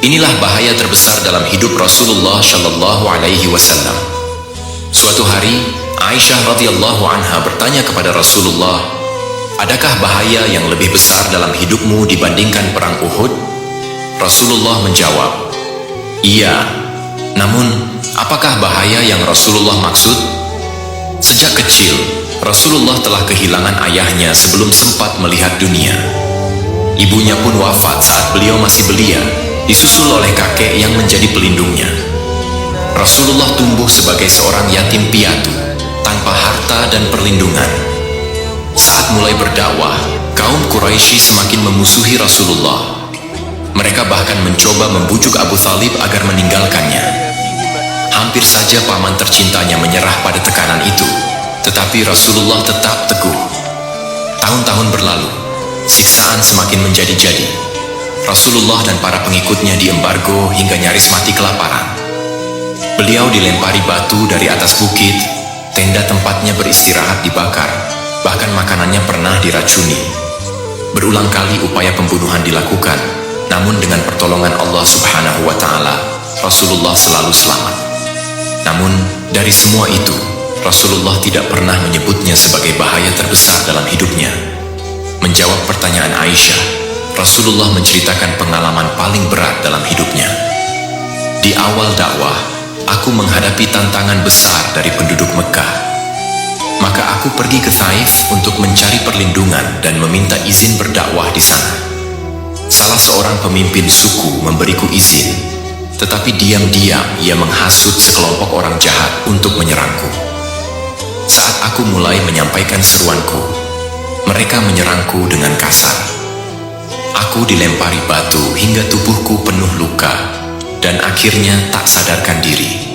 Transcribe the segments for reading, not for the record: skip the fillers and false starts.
Inilah bahaya terbesar dalam hidup Rasulullah Shallallahu Alaihi Wasallam. Suatu hari, Aisyah radhiyallahu anha bertanya kepada Rasulullah, "Adakah bahaya yang lebih besar dalam hidupmu dibandingkan perang Uhud?" Rasulullah menjawab, "Iya. Namun, apakah bahaya yang Rasulullah maksud?" Sejak kecil, Rasulullah telah kehilangan ayahnya sebelum sempat melihat dunia. Ibunya pun wafat saat beliau masih belia, disusul oleh kakek yang menjadi pelindungnya. Rasulullah tumbuh sebagai seorang yatim piatu, tanpa harta dan perlindungan. Saat mulai berdakwah, kaum Quraisy semakin memusuhi Rasulullah. Mereka bahkan mencoba membujuk Abu Thalib agar meninggalkannya. Hampir saja paman tercintanya menyerah pada tekanan itu, tetapi Rasulullah tetap teguh. Tahun-tahun berlalu, siksaan semakin menjadi-jadi. Rasulullah dan para pengikutnya diembargo hingga nyaris mati kelaparan. Beliau dilempari batu dari atas bukit, tenda tempatnya beristirahat dibakar, bahkan makanannya pernah diracuni. Berulang kali upaya pembunuhan dilakukan, namun dengan pertolongan Allah Subhanahu wa Ta'ala, Rasulullah selalu selamat. Namun, dari semua itu, Rasulullah tidak pernah menyebutnya sebagai bahaya terbesar dalam hidupnya. Menjawab pertanyaan Aisyah, Rasulullah menceritakan pengalaman paling berat dalam hidupnya. Di awal dakwah, aku menghadapi tantangan besar dari penduduk Mekah. Maka aku pergi ke Thaif untuk mencari perlindungan dan meminta izin berdakwah di sana. Salah seorang pemimpin suku memberiku izin, tetapi diam-diam ia menghasut sekelompok orang jahat untuk menyerangku. Saat aku mulai menyampaikan seruanku, mereka menyerangku dengan kasar. Aku dilempari batu hingga tubuhku penuh luka, dan akhirnya tak sadarkan diri.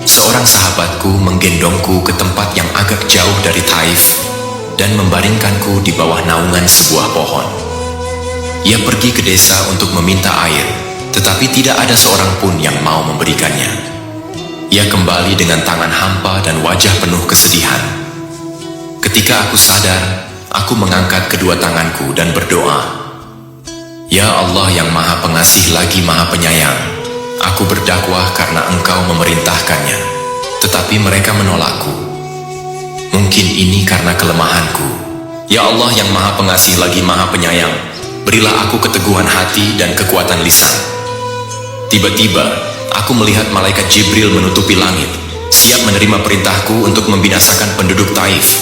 Seorang sahabatku menggendongku ke tempat yang agak jauh dari Thaif, dan membaringkanku di bawah naungan sebuah pohon. Ia pergi ke desa untuk meminta air, tetapi tidak ada seorang pun yang mau memberikannya. Ia kembali dengan tangan hampa dan wajah penuh kesedihan. Ketika aku sadar, aku mengangkat kedua tanganku dan berdoa, "Ya Allah yang Maha Pengasih lagi Maha Penyayang, aku berdakwah karena Engkau memerintahkannya, tetapi mereka menolakku. Mungkin ini karena kelemahanku. Ya Allah yang Maha Pengasih lagi Maha Penyayang, berilah aku keteguhan hati dan kekuatan lisan." Tiba-tiba, aku melihat malaikat Jibril menutupi langit, siap menerima perintahku untuk membinasakan penduduk Thaif.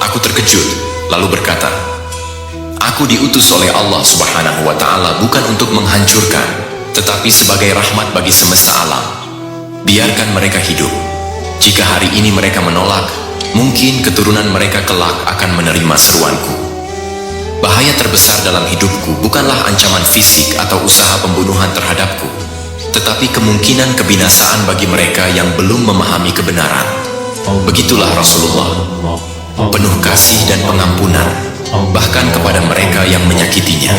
Aku terkejut, lalu berkata, "Aku diutus oleh Allah Subhanahu wa Ta'ala bukan untuk menghancurkan, tetapi sebagai rahmat bagi semesta alam. Biarkan mereka hidup. Jika hari ini mereka menolak, mungkin keturunan mereka kelak akan menerima seruanku." Bahaya terbesar dalam hidupku bukanlah ancaman fisik atau usaha pembunuhan terhadapku, tetapi kemungkinan kebinasaan bagi mereka yang belum memahami kebenaran. Begitulah Rasulullah, penuh kasih dan pengampunan, bahkan kepada mereka yang menyakitinya.